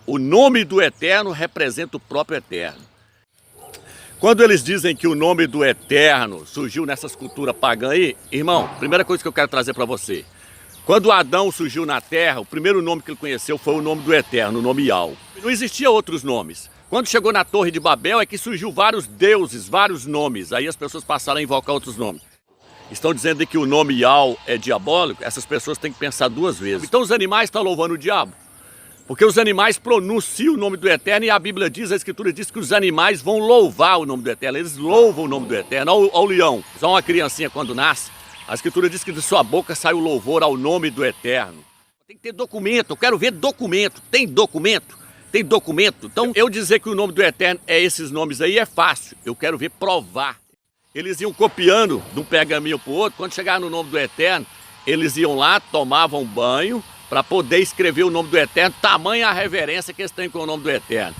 O nome do Eterno representa o próprio Eterno. Quando eles dizem que o nome do Eterno surgiu nessas culturas pagãs aí, irmão, primeira coisa que eu quero trazer para você. Quando Adão surgiu na terra, o primeiro nome que ele conheceu foi o nome do Eterno, o nome Yahweh. Não existia outros nomes. Quando chegou na Torre de Babel é que surgiu vários deuses, vários nomes. Aí as pessoas passaram a invocar outros nomes. Estão dizendo que o nome Yahweh é diabólico, essas pessoas têm que pensar duas vezes. Então os animais estão louvando o diabo. Porque os animais pronunciam o nome do Eterno e a Bíblia diz, a Escritura diz que os animais vão louvar o nome do Eterno. Eles louvam o nome do Eterno. Olha o leão, só uma criancinha quando nasce, a Escritura diz que de sua boca sai o louvor ao nome do Eterno. Tem que ter documento, eu quero ver documento. Tem documento? Tem documento. Então eu dizer que o nome do Eterno é esses nomes aí é fácil. Eu quero ver provar. Eles iam copiando de um pergaminho para o outro. Quando chegaram no nome do Eterno, eles iam lá, tomavam banho, para poder escrever o nome do Eterno, tamanha a reverência que eles têm com o nome do Eterno.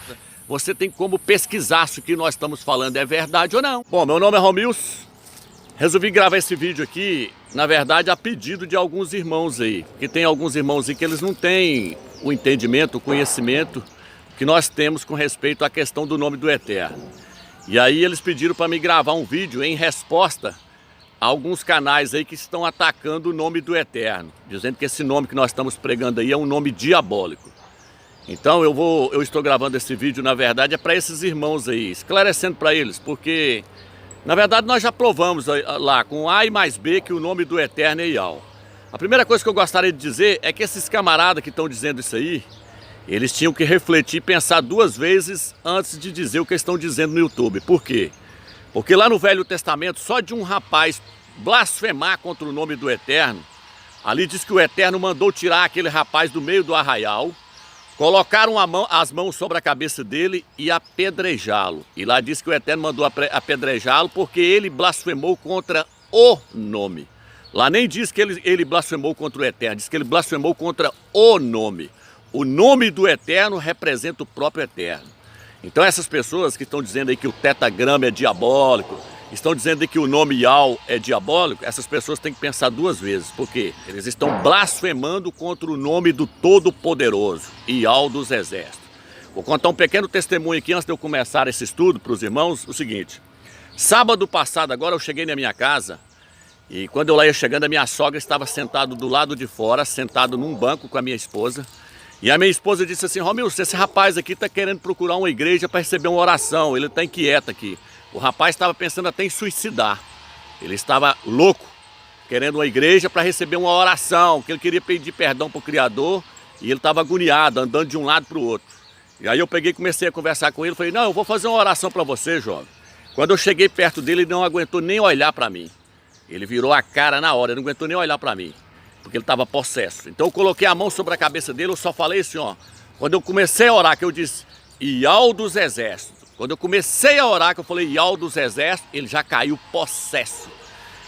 Você tem como pesquisar se o que nós estamos falando é verdade ou não. Bom, meu nome é Romilson, resolvi gravar esse vídeo aqui, na verdade, a pedido de alguns irmãos aí, porque tem alguns irmãos aí que eles não têm o entendimento, o conhecimento que nós temos com respeito à questão do nome do Eterno. E aí eles pediram para me gravar um vídeo em resposta há alguns canais aí que estão atacando o nome do Eterno, dizendo que esse nome que nós estamos pregando aí é um nome diabólico. Então eu estou gravando esse vídeo, na verdade, é para esses irmãos aí, esclarecendo para eles, porque, na verdade, nós já provamos lá com A e mais B que o nome do Eterno é Yahweh. A primeira coisa que eu gostaria de dizer é que esses camaradas que estão dizendo isso aí, eles tinham que refletir e pensar duas vezes antes de dizer o que estão dizendo no YouTube. Por quê? Porque lá no Velho Testamento, só de um rapaz blasfemar contra o nome do Eterno, ali diz que o Eterno mandou tirar aquele rapaz do meio do arraial, colocaram as mãos sobre a cabeça dele e apedrejá-lo. E lá diz que o Eterno mandou apedrejá-lo porque ele blasfemou contra o nome. Lá nem diz que ele blasfemou contra o Eterno, diz que ele blasfemou contra o nome. O nome do Eterno representa o próprio Eterno. Então essas pessoas que estão dizendo aí que o tetagrama é diabólico, estão dizendo aí que o nome Yahweh é diabólico, essas pessoas têm que pensar duas vezes, porque eles estão blasfemando contra o nome do Todo-Poderoso, Yahweh dos Exércitos. Vou contar um pequeno testemunho aqui antes de eu começar esse estudo para os irmãos, o seguinte. Sábado passado agora eu cheguei na minha casa e quando eu lá ia chegando a minha sogra estava sentada do lado de fora, sentado num banco com a minha esposa. E a minha esposa disse assim, Romilson, esse rapaz aqui está querendo procurar uma igreja para receber uma oração, ele está inquieto aqui. O rapaz estava pensando até em suicidar, ele estava louco, querendo uma igreja para receber uma oração, que ele queria pedir perdão para o Criador, e ele estava agoniado, andando de um lado para o outro. E aí eu peguei e comecei a conversar com ele, falei, não, eu vou fazer uma oração para você, jovem. Quando eu cheguei perto dele, ele não aguentou nem olhar para mim. Ele virou a cara na hora, ele não aguentou nem olhar para mim, porque ele estava possesso. Então eu coloquei a mão sobre a cabeça dele, eu só falei assim, ó. Quando eu comecei a orar, que eu disse, Yahweh dos Exércitos. Quando eu comecei a orar, que eu falei Yahweh dos Exércitos, ele já caiu possesso.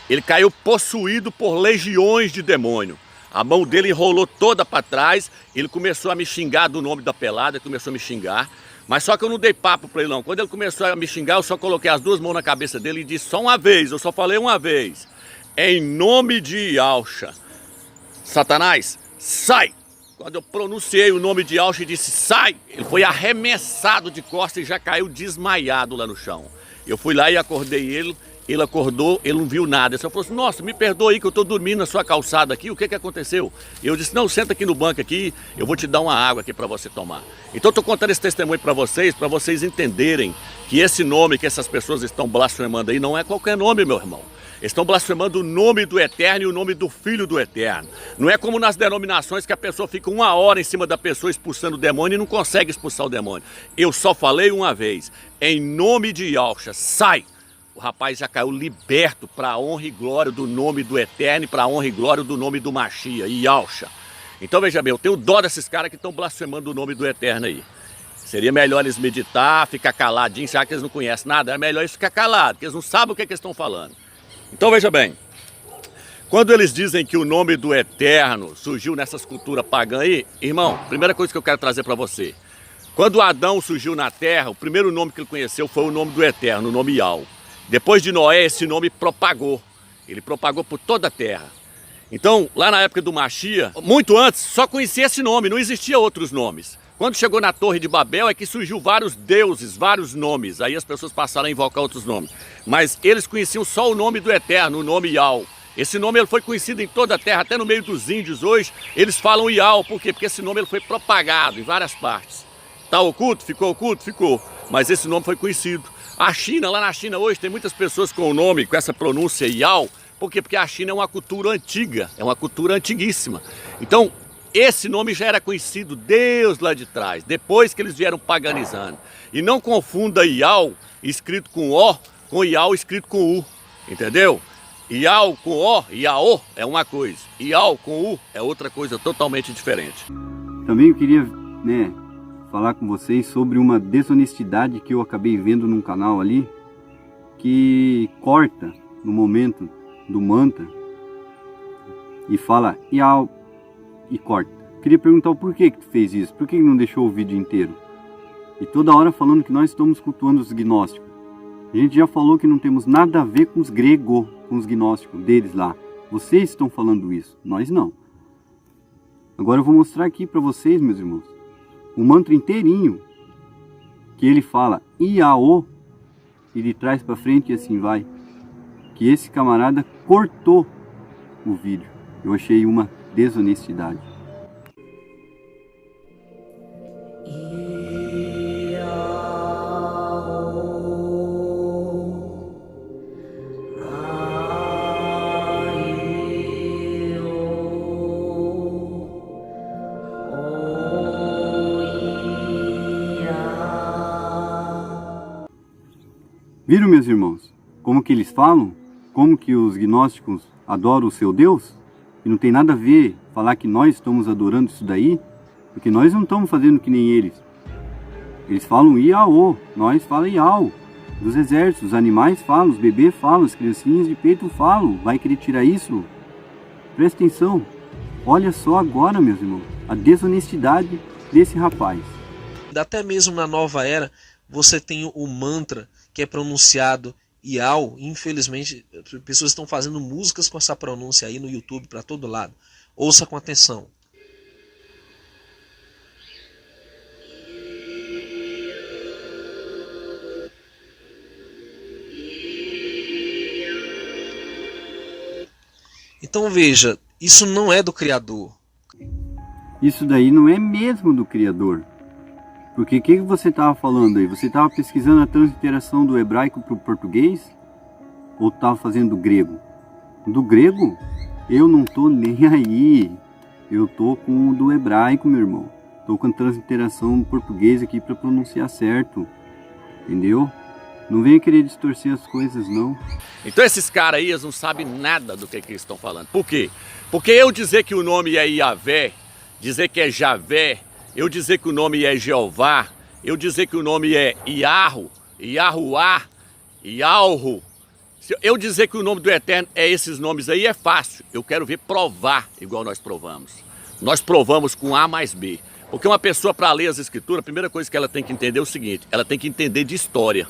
Ele caiu possuído por legiões de demônio. A mão dele enrolou toda para trás, ele começou a me xingar do nome da pelada, ele começou a me xingar. Mas só que eu não dei papo para ele não. Quando ele começou a me xingar, eu só coloquei as duas mãos na cabeça dele e disse só uma vez, eu só falei uma vez. Em nome de Yahshua. Satanás, sai! Quando eu pronunciei o nome de Yahshua e disse sai, ele foi arremessado de costas e já caiu desmaiado lá no chão. Eu fui lá e acordei ele, ele acordou, ele não viu nada. Ele só falou assim, nossa, me perdoa aí que eu estou dormindo na sua calçada aqui, o que aconteceu? Eu disse, não, senta aqui no banco aqui, eu vou te dar uma água aqui para você tomar. Então eu estou contando esse testemunho para vocês entenderem que esse nome que essas pessoas estão blasfemando aí não é qualquer nome, meu irmão. Estão blasfemando o nome do Eterno e o nome do Filho do Eterno. Não é como nas denominações que a pessoa fica uma hora em cima da pessoa expulsando o demônio e não consegue expulsar o demônio. Eu só falei uma vez, em nome de Yahshua, sai! O rapaz já caiu liberto para a honra e glória do nome do Eterno e para a honra e glória do nome do Machia, Yahshua. Então veja bem, eu tenho dó desses caras que estão blasfemando o nome do Eterno aí. Seria melhor eles meditar, ficar caladinhos, já que eles não conhecem nada, é melhor eles ficar calados, porque eles não sabem o que eles estão falando. Então veja bem, quando eles dizem que o nome do Eterno surgiu nessas culturas pagãs aí, irmão, primeira coisa que eu quero trazer para você. Quando Adão surgiu na terra, o primeiro nome que ele conheceu foi o nome do Eterno, o nome Yahweh. Depois de Noé, esse nome propagou, ele propagou por toda a terra. Então, lá na época do Machia, muito antes, só conhecia esse nome, não existia outros nomes. Quando chegou na Torre de Babel é que surgiu vários deuses, vários nomes. Aí as pessoas passaram a invocar outros nomes. Mas eles conheciam só o nome do Eterno, o nome Yahweh. Esse nome ele foi conhecido em toda a terra, até no meio dos índios hoje, eles falam Yahweh. Por quê? Porque esse nome ele foi propagado em várias partes. Está oculto? Ficou oculto? Ficou. Mas esse nome foi conhecido. A China, lá na China hoje, tem muitas pessoas com o nome, com essa pronúncia Yahweh. Por quê? Porque a China é uma cultura antiga, é uma cultura antiguíssima. Então, esse nome já era conhecido Deus lá de trás, depois que eles vieram paganizando. E não confunda Yahweh, escrito com O, com Yahweh escrito com U, entendeu? Yahweh com O, Yahô, é uma coisa. Yahweh com U é outra coisa totalmente diferente. Também eu queria, falar com vocês sobre uma desonestidade que eu acabei vendo num canal ali, que corta no momento do mantra e fala Yahweh e corta. Queria perguntar o porquê que tu fez isso, por que não deixou o vídeo inteiro? E toda hora falando que nós estamos cultuando os gnósticos. A gente já falou que não temos nada a ver com os gregos, com os gnósticos deles lá. Vocês estão falando isso, nós não. Agora eu vou mostrar aqui para vocês, meus irmãos, o mantra inteirinho, que ele fala Iao, ele traz para frente e assim vai. Que esse camarada cortou o vídeo. Eu achei uma desonestidade. Viram, meus irmãos, como que eles falam? Como que os gnósticos adoram o seu Deus? E não tem nada a ver falar que nós estamos adorando isso daí, porque nós não estamos fazendo que nem eles. Eles falam Iao, nós falamos Iao. Dos exércitos, os animais falam, os bebês falam, as criancinhas de peito falam. Vai querer tirar isso? Presta atenção. Olha só agora, meus irmãos, a desonestidade desse rapaz. Até mesmo na nova era, você tem o mantra que é pronunciado Iao. Infelizmente, pessoas estão fazendo músicas com essa pronúncia aí no YouTube para todo lado. Ouça com atenção. Então veja, isso não é do Criador. Isso daí não é mesmo do Criador. Porque o que você estava falando aí? Você estava pesquisando a transliteração do hebraico para o português? Ou estava fazendo do grego? Do grego? Eu não estou nem aí. Eu estou com o do hebraico, meu irmão. Estou com a transliteração do português aqui para pronunciar certo. Entendeu? Não venha querer distorcer as coisas, não. Então esses caras aí, eles não sabem nada do que eles estão falando. Por quê? Porque eu dizer que o nome é Yahvé, dizer que é Javé, eu dizer que o nome é Jeová, eu dizer que o nome é Iahu, Yahuá, Yalhu, eu dizer que o nome do Eterno é esses nomes aí é fácil. Eu quero ver provar igual nós provamos. Nós provamos com A mais B. Porque uma pessoa para ler as escrituras, a primeira coisa que ela tem que entender é o seguinte, ela tem que entender de história.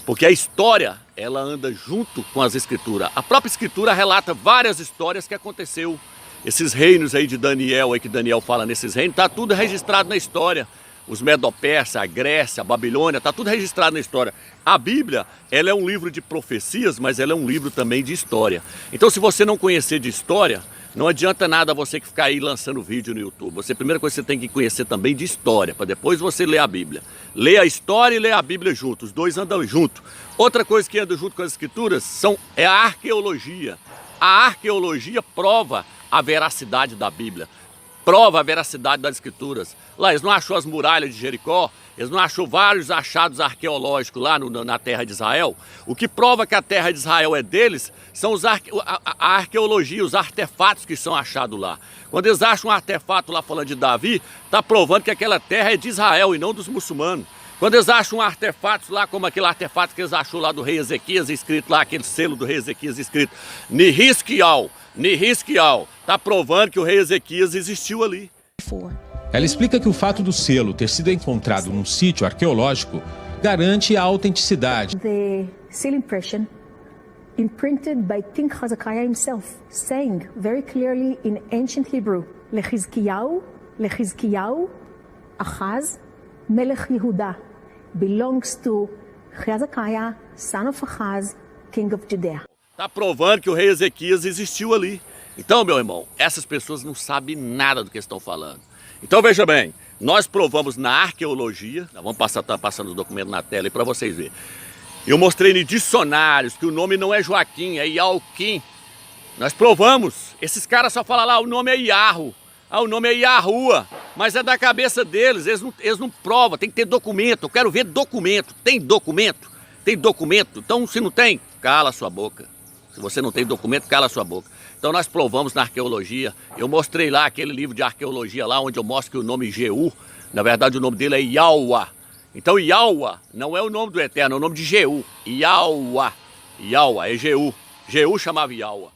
Porque a história, ela anda junto com as escrituras. A própria escritura relata várias histórias que aconteceu. Esses reinos aí de Daniel, aí que Daniel fala nesses reinos, está tudo registrado na história. Os Medo-Persas, a Grécia, a Babilônia, está tudo registrado na história. A Bíblia, ela é um livro de profecias, mas ela é um livro também de história. Então, se você não conhecer de história, não adianta nada você que ficar aí lançando vídeo no YouTube. A primeira coisa que você tem que conhecer também de história, para depois você ler a Bíblia. Lê a história e lê a Bíblia juntos, os dois andam juntos. Outra coisa que anda junto com as escrituras é a arqueologia. A arqueologia prova a veracidade da Bíblia, prova a veracidade das escrituras. Lá eles não achou as muralhas de Jericó, eles não achou vários achados arqueológicos lá na terra de Israel. O que prova que a terra de Israel é deles são a arqueologia, os artefatos que são achados lá. Quando eles acham um artefato lá falando de Davi, está provando que aquela terra é de Israel e não dos muçulmanos. Quando eles acham artefatos lá, como aquele artefato que eles achou lá do rei Ezequias, escrito lá, aquele selo do rei Ezequias escrito Nihizkial, está provando que o rei Ezequias existiu ali. Ela explica que o fato do selo ter sido encontrado num sítio arqueológico garante a autenticidade. The seal impression imprinted by King Hezekiah himself, saying very clearly in ancient Hebrew, Lechizkiyahu, Ahaz, Melech Yehuda, belongs to Hezekiah, son of Ahaz, king of Judea. Está provando que o rei Ezequias existiu ali. Então, meu irmão, essas pessoas não sabem nada do que estão falando. Então, veja bem, nós provamos na arqueologia, vamos tá passando o documento na tela aí para vocês verem. Eu mostrei em dicionários que o nome não é Joaquim, é Yalquim. Nós provamos. Esses caras só falam lá, o nome é Yarro. O nome é Yahua. Mas é da cabeça deles, eles não provam, tem que ter documento. Eu quero ver documento. Tem documento? Tem documento? Então, se não tem, cala a sua boca. Se você não tem documento, cala a sua boca. Então nós provamos na arqueologia. Eu mostrei lá aquele livro de arqueologia lá, onde eu mostro que o nome Jeú, na verdade o nome dele é Yahua. Então Yahua não é o nome do Eterno, é o nome de Jeú. Yahua. Yahua é Jeú. Jeú chamava Yahua.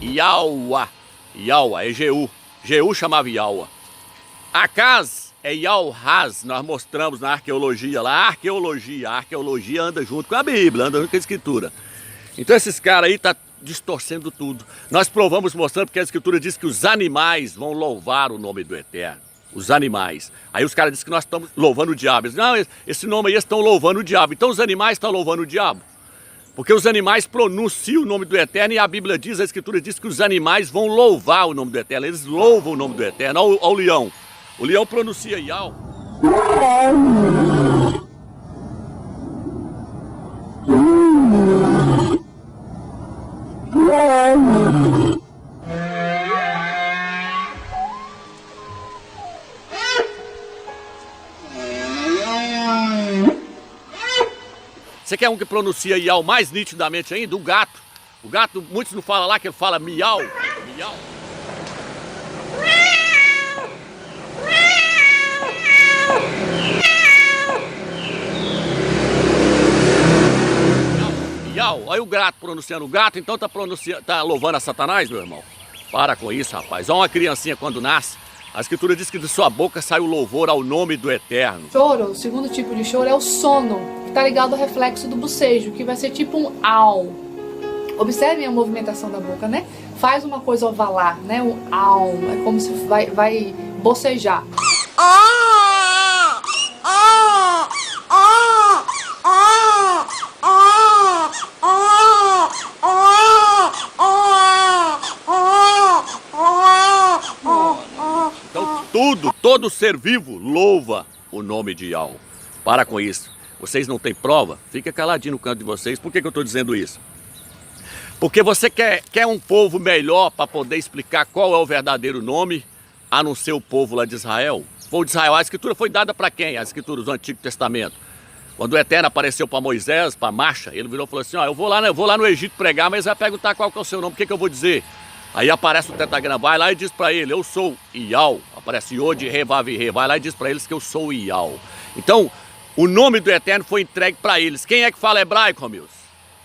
Yahua. Yahua é Jeú. Jeú chamava Yahua. Acaz é Yahaz. Nós mostramos na arqueologia lá. A arqueologia anda junto com a Bíblia, anda junto com a Escritura. Então esses caras aí tá distorcendo tudo. Nós provamos mostrando porque a Escritura diz que os animais vão louvar o nome do Eterno. Os animais. Aí os caras dizem que nós estamos louvando o diabo. Eles dizem, não, esse nome aí estão louvando o diabo. Então os animais estão louvando o diabo. Porque os animais pronunciam o nome do Eterno e a Bíblia diz, a Escritura diz que os animais vão louvar o nome do Eterno. Eles louvam o nome do Eterno. Olha o leão. O leão pronuncia Yau. Você quer um que pronuncia Iau mais nitidamente ainda? O gato. O gato, muitos não falam lá que ele fala miau. Miau. Miau. Olha o gato pronunciando. O gato então tá louvando a Satanás, meu irmão. Para com isso, rapaz. Olha uma criancinha quando nasce. A Escritura diz que de sua boca sai o louvor ao nome do Eterno. Choro, o segundo tipo de choro é o sono, que está ligado ao reflexo do bocejo, que vai ser tipo um au. Observem a movimentação da boca, né? Faz uma coisa ovalar, né? Um au, é como se vai bocejar. Todo ser vivo louva o nome de Yau. Para com isso. Vocês não têm prova? Fica caladinho no canto de vocês. Por que eu estou dizendo isso? Porque você quer um povo melhor para poder explicar qual é o verdadeiro nome, a não ser o povo lá de Israel. O povo de Israel, a Escritura foi dada para quem? A Escritura do Antigo Testamento. Quando o Eterno apareceu para Moisés, para Marcha, ele virou e falou assim, ó, eu vou lá no Egito pregar, mas vai perguntar qual que é o seu nome, o que eu vou dizer? Aí aparece o Tetagrama, vai lá e diz para ele, eu sou Iau. Aparece Yod, Re, Vav, Re. Vai lá e diz para eles que eu sou Iau. Então, o nome do Eterno foi entregue para eles. Quem é que fala hebraico, amigos?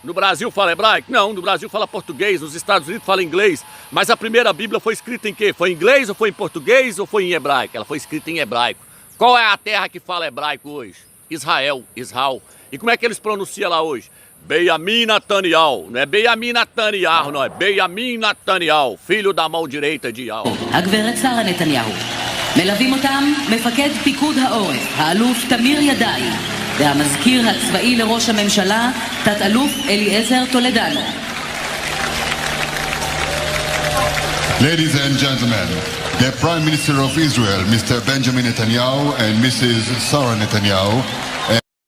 No Brasil fala hebraico? Não, no Brasil fala português, nos Estados Unidos fala inglês. Mas a primeira Bíblia foi escrita em quê? Foi em inglês ou foi em português ou foi em hebraico? Ela foi escrita em hebraico. Qual é a terra que fala hebraico hoje? Israel. E como é que eles pronunciam lá hoje? Benjamin Netanyahu, não é Benjamin Netanyahu, não é Benjamin Netanyahu, filho da mão direita de Yau. הגברת שרה נתניהו. מלווים אותם מפקד פיקוד העורף, האלוף תמיר ידעי, והמזכיר הצבאי לראש הממשלה, תת-אלוף אליעזר טולדנו. Ladies and gentlemen, the Prime Minister of Israel, Mr. Benjamin Netanyahu and Mrs. Sarah Netanyahu.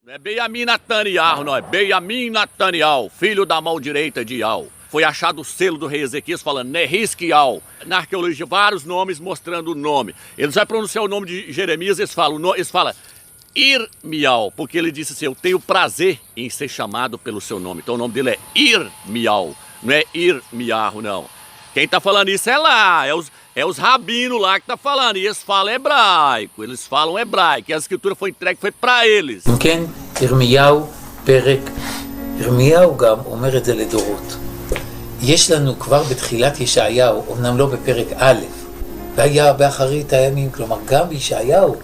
Não é Benjamin Netanyahu, não é Benjamin Netanyahu, filho da mão direita de Yau. Foi achado o selo do rei Ezequias falando Nehiskial. Na arqueologia, vários nomes mostrando o nome. Eles vão pronunciar o nome de Jeremias, eles falam Irmial, porque ele disse assim, eu tenho prazer em ser chamado pelo seu nome. Então o nome dele é Irmial, não é Irmiarro, não. Quem está falando isso é lá, é os rabinos lá que tá falando, e eles falam hebraico, eles falam hebraico, e a escritura foi entregue, foi para eles. כן, ירמיהו פרק, ירמיהו גם אומר את זה לדורות. יש לנו כבר בתחילת ישעיהו, אמנם לא בפרק א', והיה באחרית הימים, כלומר גם בישעיהו.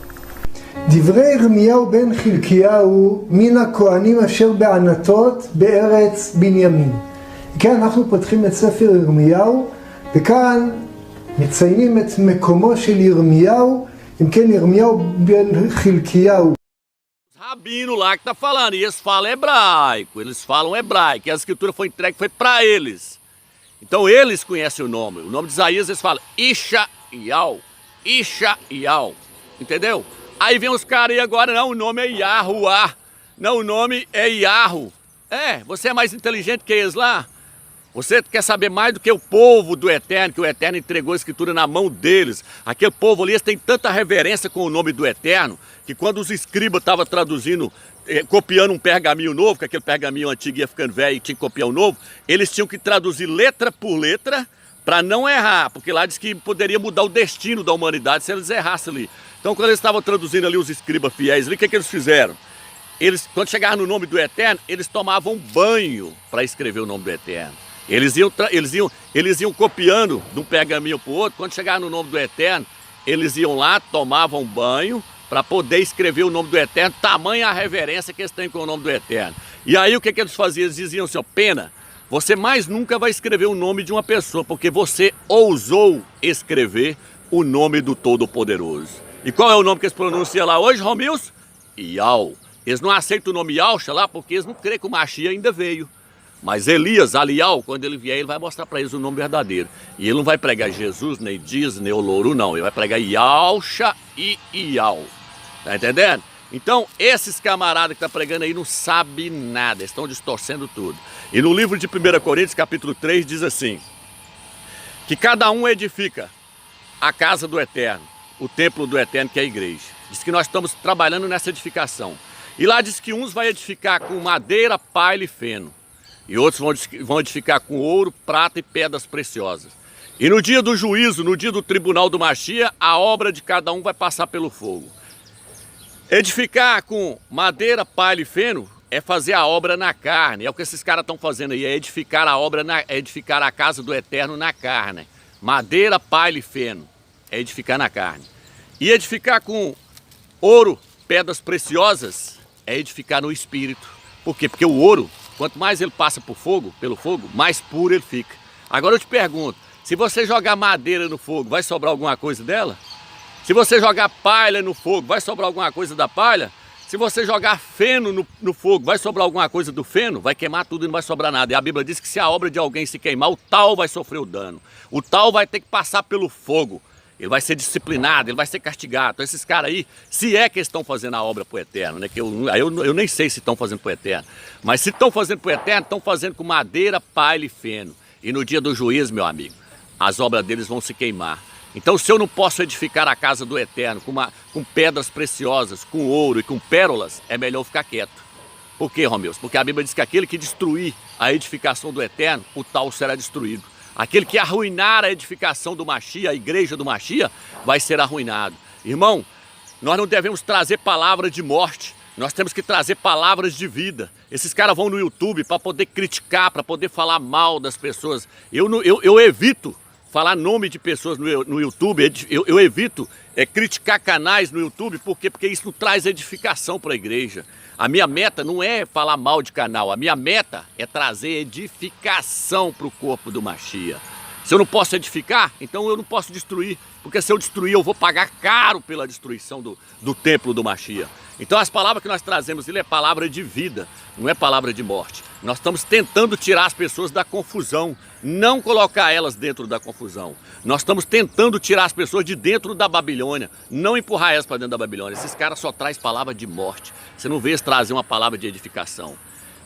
דברי ירמיהו בן חלקיהו מן הכהנים אשר בענתות בארץ בנימין. כן, אנחנו פותחים את ספר ירמיהו, וכאן מציינים את מקומו של ירמיהו, אם כן ירמיהו בן חלקיהו. Rabino lá que tá falando, e eles falam hebraico, e a escritura foi entregue, foi para eles. Então eles conhecem o nome de Isaías, eles falam Ishaial, entendeu? Aí vem os caras aí agora, não, o nome é Yahuá, não, o nome é Yahu. Você é mais inteligente que eles lá? Você quer saber mais do que o povo do Eterno, que o Eterno entregou a escritura na mão deles. Aquele povo ali, eles têm tanta reverência com o nome do Eterno, que quando os escribas estavam traduzindo, copiando um pergaminho novo, que aquele pergaminho antigo ia ficando velho e tinha que copiar um novo, eles tinham que traduzir letra por letra para não errar, porque lá diz que poderia mudar o destino da humanidade se eles errassem ali. Então quando eles estavam traduzindo ali os escribas fiéis ali, o que eles fizeram? Eles, quando chegavam no nome do Eterno, eles tomavam banho para escrever o nome do Eterno. Eles iam copiando de um pergaminho para o outro. Quando chegavam no nome do Eterno, eles iam lá, tomavam banho para poder escrever o nome do Eterno, tamanha a reverência que eles têm com o nome do Eterno. E aí o que eles faziam? Eles diziam assim, ó, pena, você mais nunca vai escrever o nome de uma pessoa, porque você ousou escrever o nome do Todo-Poderoso. E qual é o nome que eles pronunciam lá hoje, Romilson? Ial. Eles não aceitam o nome Yalcha lá porque eles não creem que o Mashiach ainda veio. Mas Elias, Alial, quando ele vier, ele vai mostrar para eles o nome verdadeiro. E ele não vai pregar Jesus, nem Dias, nem Oloru, não. Ele vai pregar Yalcha e Ial. Tá entendendo? Então, esses camaradas que estão pregando aí não sabem nada. Eles estão distorcendo tudo. E no livro de 1 Coríntios, capítulo 3, diz assim, que cada um edifica a casa do Eterno, o templo do Eterno, que é a igreja. Diz que nós estamos trabalhando nessa edificação. E lá diz que uns vai edificar com madeira, palha e feno. E outros vão edificar com ouro, prata e pedras preciosas. E no dia do juízo, no dia do tribunal do Mashiach, a obra de cada um vai passar pelo fogo. Edificar com madeira, palha e feno é fazer a obra na carne. É o que esses caras estão fazendo aí, é edificar a obra, é edificar a casa do Eterno na carne. Madeira, palha e feno, é edificar na carne. E edificar com ouro, pedras preciosas, é edificar no espírito. Por quê? Porque o ouro, quanto mais ele passa pelo fogo, mais puro ele fica. Agora eu te pergunto, se você jogar madeira no fogo, vai sobrar alguma coisa dela? Se você jogar palha no fogo, vai sobrar alguma coisa da palha? Se você jogar feno no fogo, vai sobrar alguma coisa do feno? Vai queimar tudo e não vai sobrar nada. E a Bíblia diz que se a obra de alguém se queimar, o tal vai sofrer o dano. O tal vai ter que passar pelo fogo. Ele vai ser disciplinado, ele vai ser castigado. Então esses caras aí, se é que estão fazendo a obra para o Eterno, né? Que eu nem sei se estão fazendo para o Eterno. Mas se estão fazendo para o Eterno, estão fazendo com madeira, palha e feno. E no dia do juízo, meu amigo, as obras deles vão se queimar. Então se eu não posso edificar a casa do Eterno com pedras preciosas, com ouro e com pérolas, é melhor eu ficar quieto. Por quê, Romeus? Porque a Bíblia diz que aquele que destruir a edificação do Eterno, o tal será destruído. Aquele que arruinar a edificação do Mashiach, a igreja do Mashiach, vai ser arruinado. Irmão, nós não devemos trazer palavras de morte, nós temos que trazer palavras de vida. Esses caras vão no YouTube para poder criticar, para poder falar mal das pessoas. Eu evito falar nome de pessoas no YouTube, eu evito criticar canais no YouTube, por quê? Porque isso não traz edificação para a igreja. A minha meta não é falar mal de canal, a minha meta é trazer edificação para o corpo do Mashiach. Se eu não posso edificar, então eu não posso destruir, porque se eu destruir eu vou pagar caro pela destruição do templo do Mashiach. Então as palavras que nós trazemos, ele é palavra de vida, não é palavra de morte. Nós estamos tentando tirar as pessoas da confusão, não colocar elas dentro da confusão. Nós estamos tentando tirar as pessoas de dentro da Babilônia, não empurrar elas para dentro da Babilônia. Esses caras só trazem palavra de morte. Você não vê eles trazer uma palavra de edificação.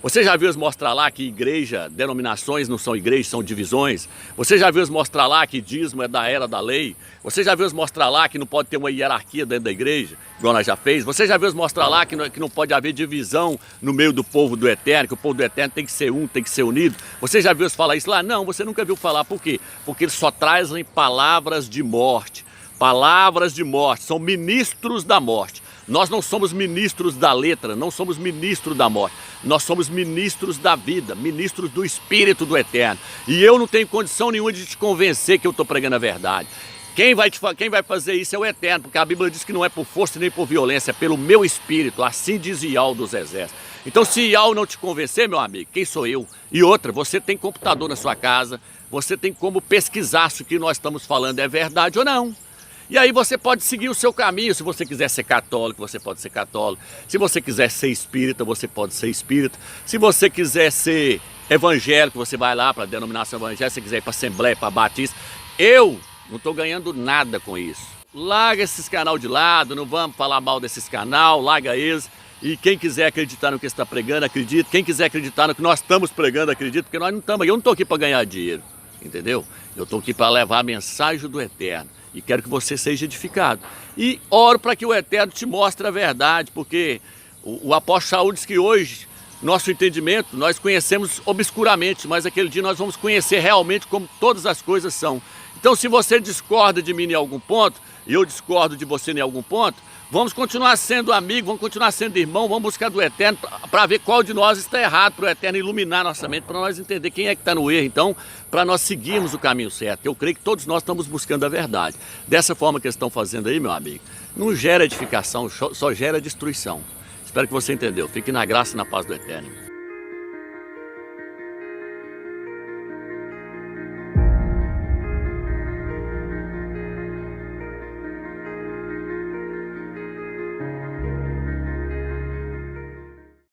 Você já viu mostrar lá que igreja, denominações não são igrejas, são divisões? Você já viu mostrar lá que dízimo é da era da lei? Você já viu mostrar lá que não pode ter uma hierarquia dentro da igreja, igual nós já fez? Você já viu mostrar lá que não pode haver divisão no meio do povo do Eterno, que o povo do Eterno tem que ser um, tem que ser unido? Você já viu falar isso lá? Não, você nunca viu falar. Por quê? Porque eles só trazem palavras de morte. Palavras de morte, são ministros da morte. Nós não somos ministros da letra, não somos ministros da morte. Nós somos ministros da vida, ministros do Espírito do Eterno. E eu não tenho condição nenhuma de te convencer que eu estou pregando a verdade. Quem vai fazer isso é o Eterno, porque a Bíblia diz que não é por força nem por violência, é pelo meu Espírito, assim diz Ial dos Exércitos. Então se Ial não te convencer, meu amigo, quem sou eu? E outra, você tem computador na sua casa, você tem como pesquisar se o que nós estamos falando é verdade ou não. E aí você pode seguir o seu caminho. Se você quiser ser católico, você pode ser católico. Se você quiser ser espírita, você pode ser espírita. Se você quiser ser evangélico, você vai lá para a denominação evangélica. Se você quiser ir para a Assembleia, para a Batista. Eu não estou ganhando nada com isso. Larga esses canal de lado, não vamos falar mal desses canal, larga eles. E quem quiser acreditar no que está pregando, acredita. Quem quiser acreditar no que nós estamos pregando, acredita. Porque nós não estamos. Eu não estou aqui para ganhar dinheiro, entendeu? Eu estou aqui para levar a mensagem do Eterno. E quero que você seja edificado. E oro para que o Eterno te mostre a verdade, porque o apóstolo Saul diz que hoje, nosso entendimento, nós conhecemos obscuramente, mas aquele dia nós vamos conhecer realmente como todas as coisas são. Então se você discorda de mim em algum ponto, e eu discordo de você em algum ponto, vamos continuar sendo amigos, vamos continuar sendo irmão, vamos buscar do Eterno para ver qual de nós está errado, para o Eterno iluminar nossa mente, para nós entender quem é que está no erro, então, para nós seguirmos o caminho certo. Eu creio que todos nós estamos buscando a verdade. Dessa forma que eles estão fazendo aí, meu amigo, não gera edificação, só gera destruição. Espero que você entendeu. Fique na graça e na paz do Eterno.